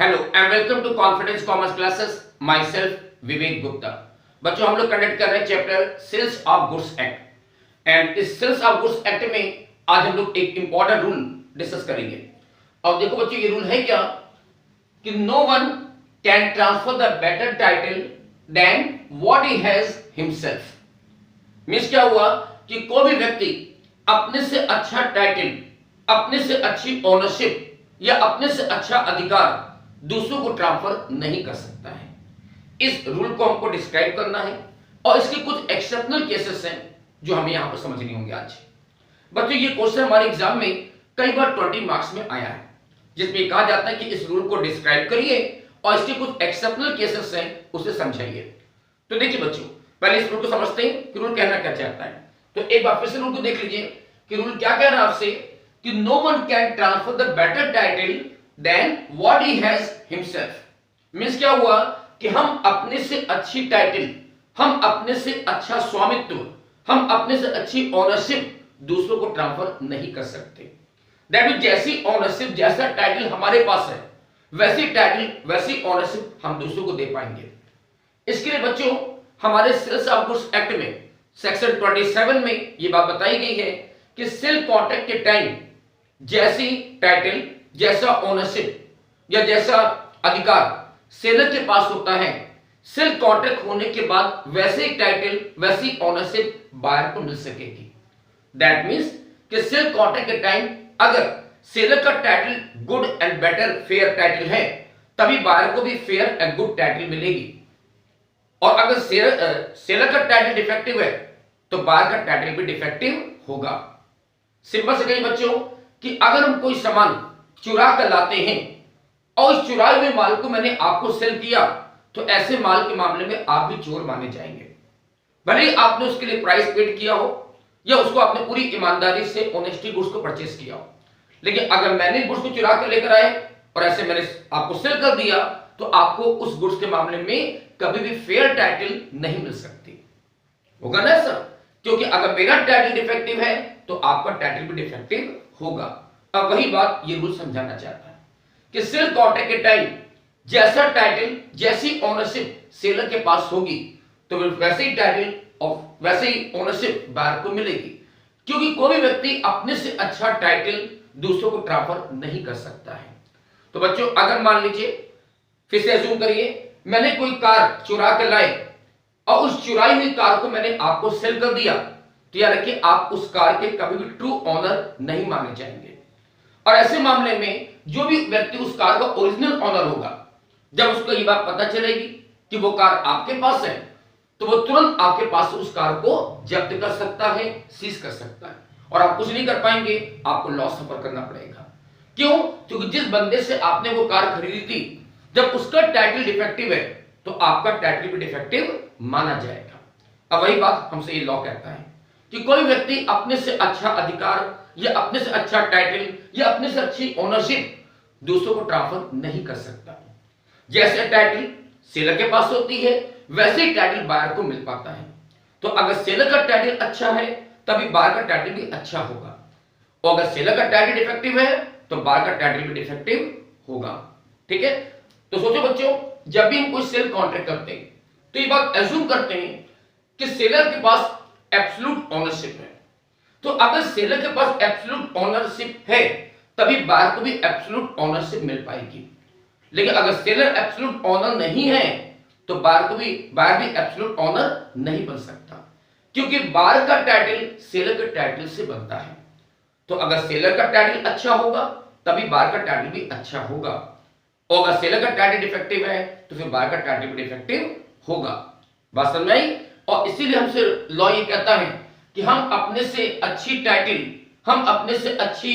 Hello and welcome to Confidence Commerce Classes. Myself Vivek Gupta. बच्चों, हम लोग कंडक्ट कर रहे हैं chapter sales of goods act and इस सेल्स ऑफ गुड्स एक्ट में आज हम लोग एक इंपॉर्टेंट रूल डिस्कस करेंगे। और देखो बच्चों, ये रूल है क्या कि no one can transfer the better title than what he has himself. Means क्या हुआ कि कोई भी व्यक्ति अपने से अच्छा टाइटल, अपने से अच्छी ओनरशिप या अपने से अच्छा अधिकार दूसरों को ट्रांसफर नहीं कर सकता है। इस रूल को हमको डिस्क्राइब करना है और इसके कुछ एक्सेप्शनल केसेस हैं जो हमें यहां पर समझने होंगे आज। बच्चों, ये क्वेश्चन हमारे एग्जाम में कई बार 20 मार्क्स में आया है, जिसमें कहा जाता है कि इस रूल को डिस्क्राइब करिए और इसके कुछ एक्सेप्शनल केसेस हैं उसे समझाइए। तो देखिए बच्चों, पहले इस रूल को समझते हैं कि रूल कहना क्या चाहता है। तो एक बार फिर से रूल को देख लीजिए कि रूल क्या कह रहा है आपसे कि no one can transfer the better title than what he has himself. Means क्या हुआ कि हम अपने से अच्छी टाइटल, हम अपने से अच्छा स्वामित्व, हम अपने से अच्छी ओनरशिप दूसरों को ट्रांसफर नहीं कर सकते। दैट मींस जैसी ओनरशिप, जैसा टाइटल हमारे पास है, वैसी टाइटल, वैसी ओनरशिप हम दूसरों को दे पाएंगे। इसके लिए बच्चों, हमारे सेल्स ऑफ गुड्स एक्ट में सेक्शन 27 में यह बात बताई गई है कि सेल कॉन्ट्रैक्ट के टाइम जैसी टाइटल, जैसा ओनरशिप या जैसा अधिकार सेलर के पास होता है, सेल कॉन्ट्रैक्ट होने के बाद वैसे ही टाइटल, वैसी ओनरशिप बायर को मिल सकेगी। दैट मींस कि सेल कॉन्ट्रैक्ट के टाइम अगर सेलर का title good and better fair title है, तभी बायर को भी फेयर एंड गुड टाइटल मिलेगी। और अगर सेलर का टाइटल डिफेक्टिव है तो बायर का टाइटल भी डिफेक्टिव होगा। सिंपल से कहिए बच्चों कि अगर हम कोई सामान चुरा कर लाते हैं और उस चुराए हुए माल को मैंने आपको सेल किया, तो ऐसे माल के मामले में आप भी चोर माने जाएंगे। भले ही आपने उसके लिए प्राइस पेड किया हो या उसको आपने पूरी ईमानदारी से ऑनेस्टी गुड्स को परचेस किया हो, लेकिन अगर मैंने गुड्स को चुरा कर लेकर आए और ऐसे मैंने आपको सेल कर दिया, तो आपको उस गुड्स के मामले में कभी भी फेयर टाइटल नहीं मिल सकती। होगा ना सर? क्योंकि अगर मेरा टाइटल डिफेक्टिव है तो आपका टाइटल भी डिफेक्टिव होगा। अब वही बात ये रूल समझाना चाहता है कि सेल कॉन्ट्रैक्ट के टाइम जैसा टाइटल, जैसी ओनरशिप सेलर के पास होगी, तो वैसे ही टाइटल और वैसे ही ओनरशिप बायर को मिलेगी। क्योंकि कोई भी व्यक्ति अपने से अच्छा टाइटल दूसरों को ट्रांसफर नहीं कर सकता है। तो बच्चों, अगर मान लीजिए, फिर से अज्यूम करिए, मैंने कोई कार चुरा कर लाए और उस चुराई हुई कार को मैंने आपको सेल कर दिया, तो याद रखिए आप उस कार के कभी भी ट्रू ऑनर नहीं माने जाएंगे। और ऐसे मामले में जो भी व्यक्ति उस कार का ओरिजिनल ऑनर होगा, जब उसको ये बात पता चलेगी कि वो कार आपके पास है, तो वो तुरंत आपके पास से उस कार को जब्त कर सकता है, सीज कर सकता है, और आप कुछ नहीं कर पाएंगे, आपको लॉस सफर करना पड़ेगा। क्यों? क्योंकि जिस बंदे से आपने वो कार खरीदी थी, जब उसका टाइटल डिफेक्टिव है तो आपका टाइटल भी डिफेक्टिव माना जाएगा। अब वही बात हमसे ये लॉ कहता है कि कोई व्यक्ति अपने से अच्छा अधिकार या अपने से अच्छा टाइटल या अपने से अच्छी ओनरशिप दूसरों को ट्रांसफर नहीं कर सकता। जैसे टाइटल सेलर के पास होती है, वैसे ही टाइटल बायर को मिल पाता है। तो अगर सेलर का टाइटल अच्छा है तभी बायर का टाइटल भी अच्छा होगा, और अगर सेलर का टाइटल डिफेक्टिव है तो बायर का टाइटल भी डिफेक्टिव होगा। ठीक है? तो सोचो बच्चों, जब भी हम कोई सेल कॉन्ट्रैक्ट करते हैं तो ये बात एज्यूम करते हैं कि सेलर के पास एब्सोल्यूट ओनरशिप है। तो अगर सेलर के पास एब्सोल्यूट ओनरशिप है तभी बायर को भी एब्सोल्यूट ओनरशिप मिल पाएगी। लेकिन अगर सेलर एब्सोल्यूट ओनर नहीं है तो बायर भी एब्सोल्यूट ओनर नहीं बन सकता, क्योंकि बायर का टाइटल सेलर के टाइटल से बनता है। तो अगर सेलर का टाइटल अच्छा होगा तभी बायर का टाइटल भी अच्छा होगा, और अगर सेलर का टाइटल डिफेक्टिव है तो फिर बायर का टाइटल भी डिफेक्टिव होगा। बात समझ में आई? और इसीलिए हमसे लॉ ये कहता है कि हम अपने से अच्छी टाइटल, हम अपने से अच्छी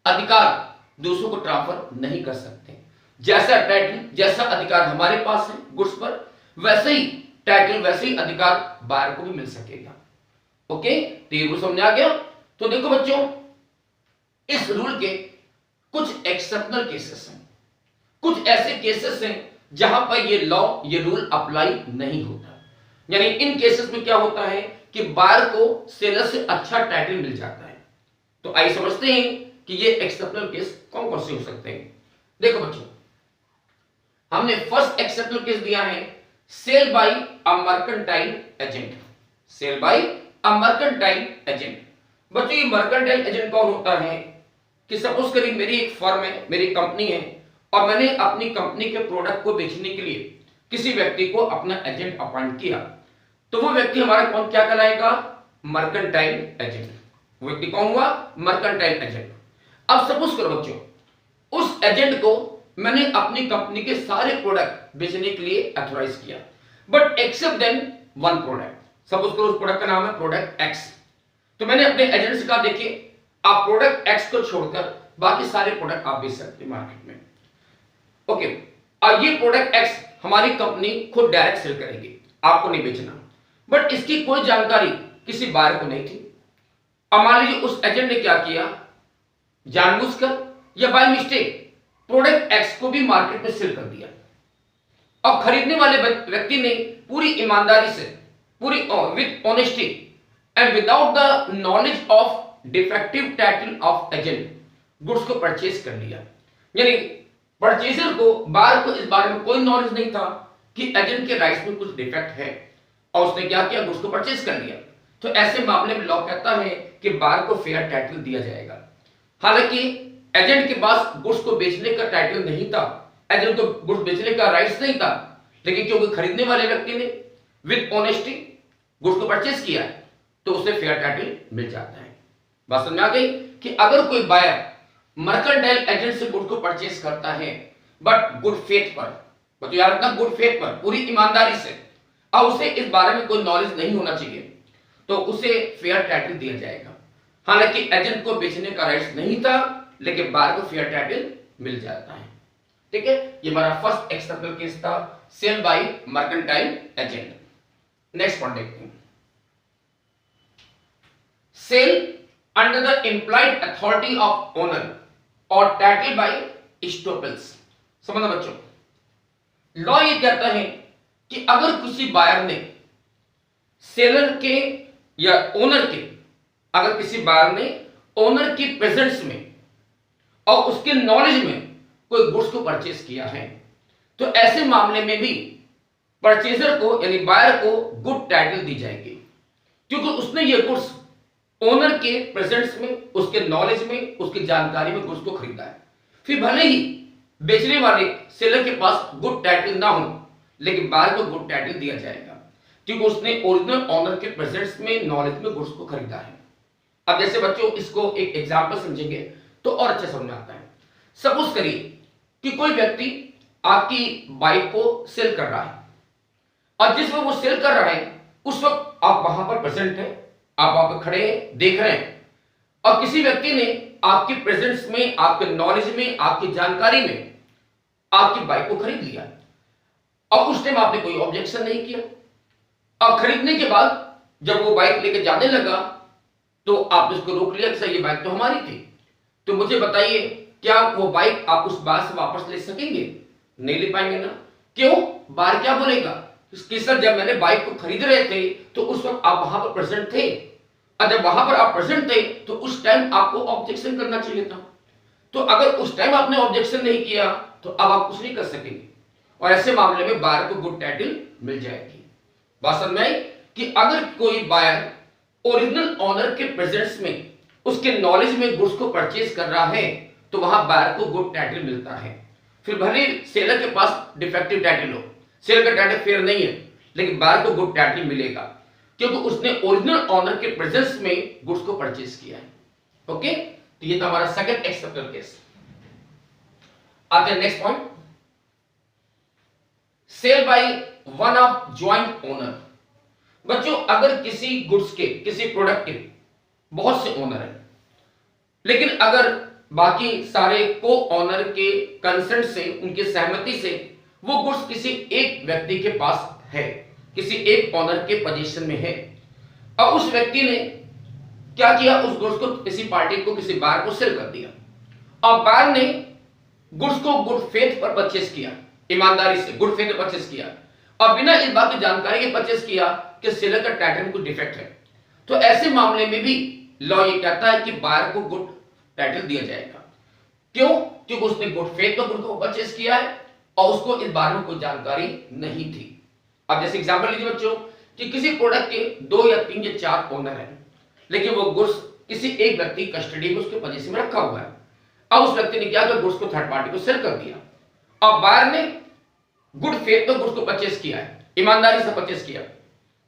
अधिकार दूसरों को ट्रांसफर नहीं कर सकते। जैसा टाइटल, जैसा अधिकार हमारे पास है गुड्स पर, वैसे ही टाइटल, वैसे ही अधिकार बायर को भी मिल सकेगा। ओके? तो ये रूल समझ आ गया? तो देखो बच्चों, इस रूल के कुछ एक्सेप्शनल केसेस हैं, कुछ ऐसे केसेस हैं जहां पर ये लॉ, ये रूल अप्लाई नहीं होता। यानी इन केसेस में क्या होता है कि बायर को सेलर से अच्छा टाइटल मिल जाता है। तो आइए समझते हैं कि ये एक्सेप्शनल केस कौन कौन से हो सकते हैं। देखो बच्चों, हमने फर्स्ट एक्सेप्शनल केस दिया है cell by a mercantile agent, cell by a mercantile agent. बच्चों ये मर्केंटाइल एजेंट कौन होता है कि सपोज करिए मेरी एक फर्म है, मेरी कंपनी है और मैंने अपनी कंपनी के प्रोडक्ट को बेचने के लिए किसी व्यक्ति को अपना एजेंट अपॉइंट किया, तो वो व्यक्ति हमारा कौन क्या कहलाएगा, मर्केंटाइल एजेंट। वो व्यक्ति कौन हुआ, मर्केंटाइल एजेंट। अब सपोज करो बच्चों उस एजेंट को मैंने अपनी कंपनी के सारे प्रोडक्ट बेचने के लिए अथॉराइज किया, but except then one product. Suppose करो उस प्रोडक्ट का नाम है प्रोडक्ट एक्स, तो मैंने अपने एजेंट से कहा देखिए आप प्रोडक्ट एक्स को छोड़कर बाकी सारे प्रोडक्ट आप बेच सकते हैं मार्केट में। ओके, अब ये प्रोडक्ट एक्स हमारी कंपनी खुद डायरेक्ट सेल करेगी, आपको नहीं बेचना, बट इसकी कोई जानकारी किसी बायर को नहीं थी। अब मान लीजिए उस एजेंट ने क्या किया, जानबूझकर या बाय मिस्टेक प्रोडक्ट एक्स को भी मार्केट में सेल कर दिया। अब खरीदने वाले व्यक्ति ने पूरी ईमानदारी से, पूरी with honesty and without the knowledge of defective title of agent goods को परचेज कर लिया। यानी परचेजर को, बायर को इस बारे में कोई नॉलेज नहीं था कि एजेंट के राइट्स में कुछ डिफेक्ट है और उसने क्या किया, गुड्स को परचेज कर लिया। तो ऐसे मामले में लॉ कहता है कि बायर को फेयर टाइटल दिया जाएगा। हालांकि एजेंट के पास गुड्स को बेचने का टाइटल नहीं था, एजेंट को गुड्स बेचने का राइट्स नहीं था, लेकिन क्योंकि खरीदने वाले व्यक्ति ने विद ऑनेस्टी गुड्स को परचेज किया तो उसे फेयर टाइटल मिल जाता है। बात समझ में आ गई कि अगर कोई बायर मर्केंटाइल एजेंट से गुड को परचेज करता है बट गुड फेथ पर, तो याद रखना गुड फेथ पर, पूरी ईमानदारी से, और उसे इस बारे में कोई नॉलेज नहीं होना चाहिए, तो उसे फेयर टाइटल दिया जाएगा। हालांकि एजेंट को बेचने का राइट्स नहीं था, लेकिन बायर को फेयर टाइटल मिल जाता है। ठीक है, ये हमारा फर्स्ट एक्सेप्शनल केस था, sale by mercantile agent. Next point देखते हैं, sale under the implied authority of owner और टाइटल बाय एस्टोपेल्स। समझना बच्चों, लॉ ये कहता है कि अगर किसी बायर ने सेलर के या ओनर के, अगर किसी बायर ने ओनर की प्रेजेंस में और उसके नॉलेज में कोई गुड्स को परचेज किया है, तो ऐसे मामले में भी परचेजर को यानी बायर को गुड टाइटल दी जाएगी, क्योंकि उसने ये गुड्स ओनर के प्रेजेंस में, उसके नॉलेज में, उसकी जानकारी में गुड्स को खरीदा है। फिर भले ही बेचने वाले सेलर के पास गुड टाइटल ना हो, लेकिन बायर को गुड टाइटल दिया जाएगा, क्योंकि उसने ओरिजिनल ओनर के प्रेजेंस में, नॉलेज में गुड्स को खरीदा है। अब जैसे बच्चों इसको एक एग्जांपल समझेंगे तो और अच्छे समझ में आता है। सपोज करिए कि कोई व्यक्ति आपकी बाइक को सेल कर रहा है और जिस वक्त वो सेल कर रहा है उस वक्त आप वहां पर प्रेजेंट हैं, आप वहां पर खड़े हैं, देख रहे हैं, और किसी व्यक्ति ने आपकी प्रेजेंस में, आपके नॉलेज में, आपकी जानकारी में आपकी बाइक को खरीद लिया और उस टाइम आपने कोई ऑब्जेक्शन नहीं किया। अब खरीदने के बाद जब वो बाइक लेके जाने लगा तो आपने उसको रोक लिया कि सर ये बाइक तो हमारी थी, तो मुझे बताइए क्या वो बाइक आप उस बार से वापस ले सकेंगे? नहीं ले पाएंगे ना। क्यों? बार क्या बोलेगा कि सर जब मैंने बाइक को खरीद रहे थे तो उस वक्त आप वहां पर प्रेजेंट थे, और जब वहां पर आप प्रेजेंट थे तो उस टाइम आपको ऑब्जेक्शन करना चाहिए था। तो अगर उस टाइम आपने ऑब्जेक्शन नहीं किया तो अब आप कुछ नहीं कर सकेंगे, और ऐसे मामले में बायर को गुड टाइटल मिल जाएगी। बात समझ में आई कि अगर कोई बायर ओरिजिनल ओनर के प्रेजेंस में, उसके नॉलेज में गुड्स को परचेज कर रहा है तो वहां बायर को गुड टाइटल मिलता है। फिर भले सेलर के पास डिफेक्टिव टाइटल हो, सेलर का टाइटल फेयर नहीं है, लेकिन बायर को गुड टाइटल मिलेगा क्योंकि उसने ओरिजिनल ओनर के प्रेजेंस में गुड्स को परचेज किया है। ओके, तो ये था हमारा सेकंड एक्सेप्शनल केस। आते हैं next point, sale by one of joint owner. बच्चों अगर किसी गुड्स के, किसी प्रोडक्ट के बहुत से ओनर हैं, लेकिन अगर बाकी सारे को ओनर के कंसेंट से, उनकी सहमति से वो गुड्स किसी एक व्यक्ति के पास है, किसी एक ओनर के पोजीशन में है, और उस व्यक्ति ने क्या किया, उस गुड्स को किसी पार्टी को, किसी बायर को सेल कर दिया, और बायर ने गुड्स को गुड फेथ पर परचेज किया, ईमानदारी से गुड फेथ पर परचेज किया, और बिना इस बात की जानकारी के परचेज किया कि सेलर का टाइटल में कुछ डिफेक्ट है, तो ऐसे मामले में भी लॉ ये कहता है कि बायर को गुड टाइटल दिया जाएगा। क्यों? क्योंकि उसने गुड फेथ पर गुड को परचेज किया है और उसको इस बारे में कोई जानकारी नहीं थी। अब जैसे एग्जांपल लीजिए बच्चों कि किसी प्रोडक्ट के 2 या 3 या 4 ओनर हैं, लेकिन वो गुड्स किसी एक व्यक्ति कस्टडी में उसके पोजीशन में रखा हुआ है। अब उस व्यक्ति ने क्या किया, गुड्स को थर्ड पार्टी को सेल कर दिया। अब बायर ने गुड फेथ में गुड्स को परचेस किया है, ईमानदारी से परचेस किया,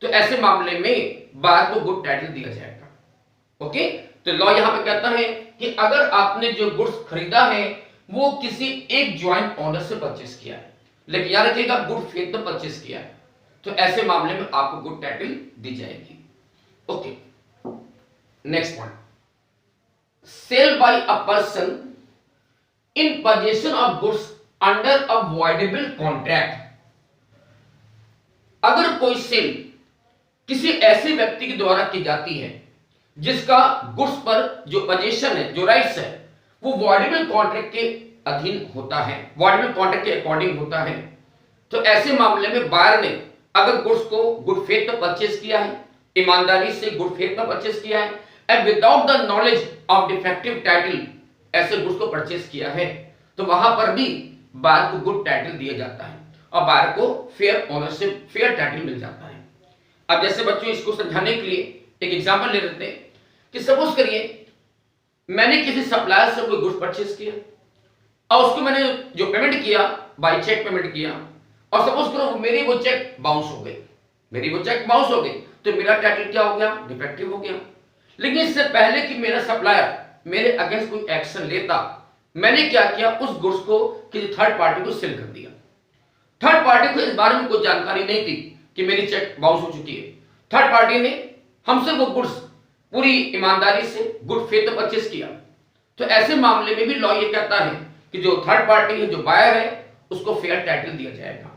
तो ऐसे मामले में बायर को गुड टाइटल दिया जाएगा। ओके, तो लॉ यहां पे कहता है कि अगर आपने जो गुड्स खरीदा है वो किसी एक ज्वाइंट ओनर से परचेस किया है, लेकिन याद रखिएगा गुड फेथ में परचेस किया है, तो ऐसे मामले में आपको गुड टाइटल दी जाएगी। Okay, next point, sale by a person in possession of goods under a voidable contract. अगर कोई सेल किसी ऐसे व्यक्ति के द्वारा की जाती है जिसका गुड्स पर जो पोजीशन है, जो राइट्स है, वो वॉइडेबल कॉन्ट्रैक्ट के अधीन होता है, वॉइडेबल कॉन्ट्रैक्ट के अकॉर्डिंग होता है, तो ऐसे मामले में बायर ने अगर गुड्स को गुड फेथ में परचेस किया है, ईमानदारी से गुड फेथ में परचेस किया है and without the knowledge of defective title ऐसे गुड्स को परचेस किया है, तो वहां पर भी बायर को गुड टाइटल दिया जाता है और बायर को फेयर ओनरशिप, फेयर टाइटल मिल जाता है। अब जैसे बच्चों इसको समझाने के लिए एक एग्जांपल ले लेते हैं कि सपोज करिए मैंने किसी सप्लायर से कोई गुड्स परचेस किया और उसको मैंने जो पेमेंट किया बाय चेक पेमेंट किया, और सपोज करो मेरी वो चेक बाउंस हो गई, मेरी वो चेक बाउंस हो गई, तो मेरा टाइटल क्या हो गया, डिफेक्टिव हो गया। लेकिन इससे पहले कि मेरा सप्लायर मेरे अगेंस्ट कोई एक्शन लेता, मैंने क्या किया, उस गुड्स को किसी थर्ड पार्टी को सेल कर दिया। थर्ड पार्टी को इस बारे में कोई जानकारी नहीं थी कि मेरी चेक बाउंस हो चुकी है। थर्ड पार्टी ने हमसे वो गुड्स पूरी ईमानदारी से गुड फेथ में परचेस किया, तो ऐसे मामले में भी लॉ ये कहता है कि जो थर्ड पार्टी है, जो बायर है, उसको फेयर टाइटल दिया जाएगा,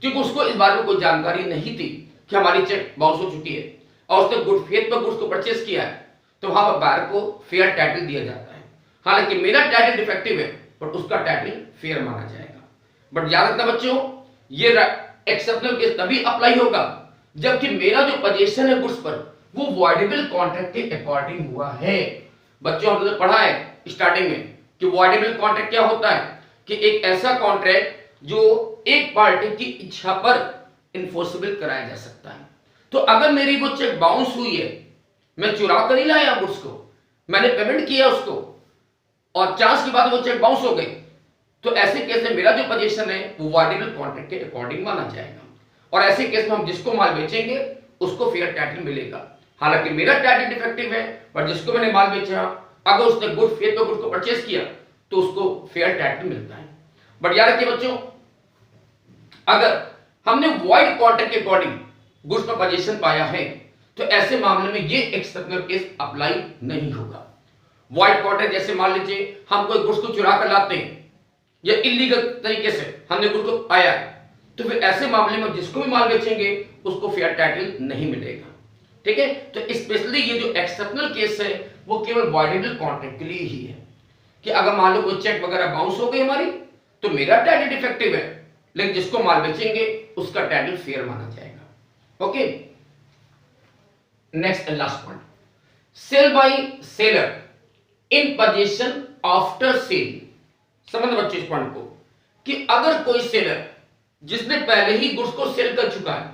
क्योंकि उसको इस बारे में कोई जानकारी नहीं थी कि हमारी चेक बाउंस हो चुकी है और उसने गुड फेथ में गुड्स को परचेस किया है, तो वहां पर बायर को फेयर टाइटल दिया जाता है। हालांकि मेरा टाइटल डिफेक्टिव है बट उसका टाइटल फेयर माना जाएगा। बट याद रखना बच्चों, ये एक्सेप्शनल केस तभी अप्लाई होगा जबकि मेरा जो पोजीशन है गुड्स पर वो वॉइडेबल कॉन्ट्रैक्ट के अकॉर्डिंग हुआ है। बच्चों हमने पढ़ा है स्टार्टिंग में कि वॉइडेबल कॉन्ट्रैक्ट क्या होता है, कि एक ऐसा कॉन्ट्रैक्ट जो एक पार्टी की इच्छा पर इन्फोर्सेबल कराया जा सकता है। तो अगर मेरी वो चेक बाउंस हुई है, मैं चुरा कर ही लाया गुड्स को, मैंने पेमेंट किया उसको और चांस के बाद वो चेक बाउंस हो गई, तो ऐसे केस में मेरा जो पोजीशन है वो वॉइडेबल कॉन्ट्रैक्ट के अकॉर्डिंग माना जाएगा और ऐसे केस में हम जिसको माल बेचेंगे उसको फेयर टाइटल मिलेगा। हालांकि मेरा टाइटल डिफेक्टिव है पर जिसको मैंने माल बेचा, अगर उसने गुड फेथ में गुड्स को परचेस किया तो उसको फेयर टाइटल मिलता है। बट याद रखिए बच्चों, अगर हमने वॉइड कॉन्ट्रैक्ट के अकॉर्डिंग गुड्स का पोजीशन पाया है तो ऐसे मामले में ये एक्सेप्शनल केस अप्लाई नहीं होगा। वॉइड कॉन्ट्रैक्ट जैसे मान लीजिए हम कोई गुड्स को चुरा कर लाते हैं या इलीगल तरीके से हमने गुड्स को पाया है, तो फिर ऐसे मामले में जिसको भी माल बेचेंगे उसको फेयर टाइटल नहीं मिलेगा। ठीक है, तो स्पेशली ये जो एक्सेप्शनल केस है वो केवल वॉइडेबल कॉन्ट्रैक्ट के लिए ही है कि अगर मान लो कोई चेक वगैरह बाउंस हो गई हमारी, तो मेरा टाइटल डिफेक्टिव है लेकिन जिसको माल बेचेंगे उसका टाइटल फेयर माना जाएगा। Okay, next and last point, sale by seller in position after sale. समझ बच्चों इस पॉइंट को कि अगर कोई सेलर जिसने पहले ही गुड्स को सेल कर चुका है,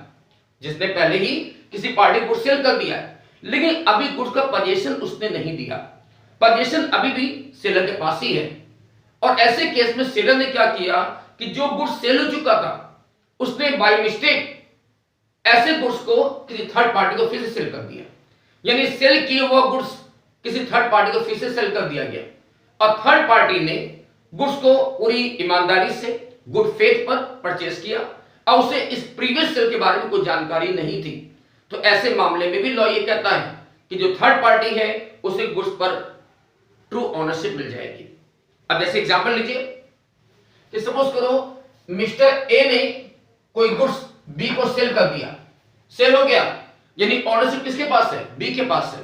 जिसने पहले ही किसी पार्टी को सेल कर दिया है, लेकिन अभी गुड्स का पोजीशन उसने नहीं दिया, पोजीशन अभी भी सेलर के पास ही है, और ऐसे केस में सेलर ने क्या किया कि जो गुड्स सेल हो चुका था उसने बाय मिस्टेक ऐसे गुड्स को किसी थर्ड पार्टी को फिर से सेल कर दिया, यानी सेल किए हुआ गुड्स किसी थर्ड पार्टी को फिर से सेल कर दिया गया और थर्ड पार्टी ने गुड्स को पूरी ईमानदारी से गुड फेथ पर परचेस किया और उसे इस प्रीवियस सेल के बारे में कोई जानकारी नहीं थी, तो ऐसे मामले में भी लॉ ये कहता है कि जो थर्ड पार्टी है उसे गुड्स पर ट्रू ओनरशिप मिल जाएगी। अब जैसे एग्जांपल लीजिए कि सपोज करो मिस्टर ए ने कोई गुड्स बी को सेल कर दिया, सेल हो गया, यानी ओनरशिप किसके पास है, बी के पास है,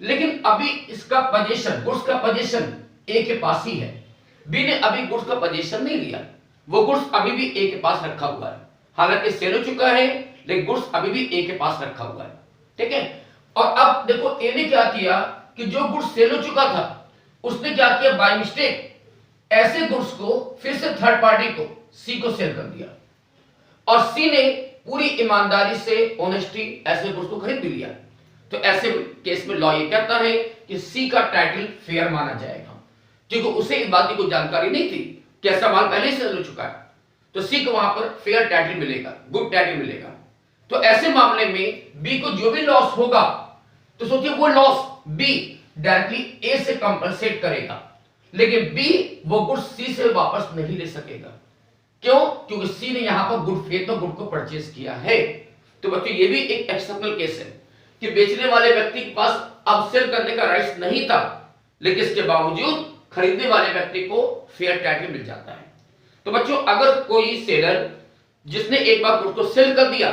लेकिन अभी इसका पोजीशन, गुड्स का पोजीशन ए के पास ही है, बी ने अभी गुड्स का पोजीशन नहीं लिया, वो गुड्स अभी भी ए के पास रखा हुआ है, हालांकि सेल हो चुका है लेकिन गुड्स अभी भी ए के पास रखा हुआ है। ठीक है, और अब देखो ए ने क्या किया कि जो गुड्स सेल हो चुका था उसने क्या किया, बाय मिस्टेक ऐसे गुड्स को फिर से थर्ड पार्टी को सी को सेल कर दिया और सी ने पूरी ईमानदारी से ऑनेस्टी ऐसे गुड्स को खरीद भी लिया, तो ऐसे केस में लॉ ये कहता है कि सी का टाइटल फेयर माना जाएगा, क्योंकि उसे इस बात की कोई जानकारी नहीं थी कि ऐसा माल पहले से हो चुका है, तो सी को वहां पर फेयर टाइटल मिलेगा, गुड टाइटल मिलेगा। तो ऐसे मामले में बी को जो भी लॉस होगा, तो सोचिए वो लॉस बी डायरेक्टली ए से कंपनसेट करेगा, लेकिन बी वो गुड सी से वापस नहीं ले सकेगा। क्यों? क्योंकि सी ने यहां पर गुड फेथ में गुड को परचेज किया है। तो बच्चों ये भी एक एक्सेप्शनल केस है कि बेचने वाले व्यक्ति के पास अब सेल करने का राइट्स नहीं था, लेकिन इसके बावजूद खरीदने वाले व्यक्ति को फेयर टाइटल मिल जाता है। तो बच्चों अगर कोई सेलर जिसने एक बार गुड्स को सेल कर दिया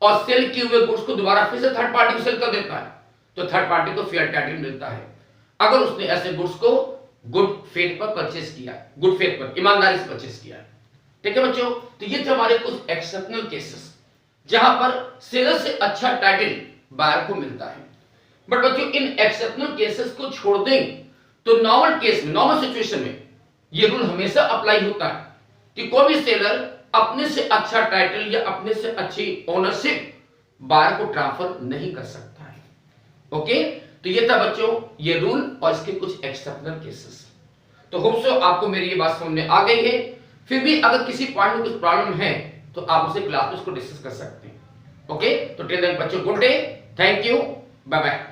और सेल किए हुए गुड्स को दोबारा फिर से थर्ड पार्टी को सेल कर देता है, तो थर्ड पार्टी को फेयर टाइटल मिलता है अगर उसने ऐसे गुड्स को गुड फेथ पर परचेज किया है, गुड फेथ पर ईमानदारी से परचेज किया है। ठीक है बच्चों, तो ये थे हमारे कुछ एक्सेप्शनल केसेस जहां पर सेलर से अच्छा टाइटल बायर को मिलता है। बट बच्चों इन एक्सेप्शनल केसेस को छोड़ दें तो नॉर्मल केस में, नॉर्मल सिचुएशन में ये रूल हमेशा अप्लाई होता है कि कोई भी सेलर अपने से अच्छा टाइटल या अपने से अच्छी ओनरशिप बायर को ट्रांसफर नहीं कर सकता है। ओके, तो ये था बच्चों ये रूल और इसके कुछ एक्सेप्शनल केसेस। तो होप सो आपको मेरी ये बात समझ में आ गई है। फिर भी अगर किसी पॉइंट में कुछ प्रॉब्लम है तो आप उसे क्लास में उसको डिस्कस कर सकते हैं। ओके, तो टिल देन बच्चों good day, thank you, bye bye.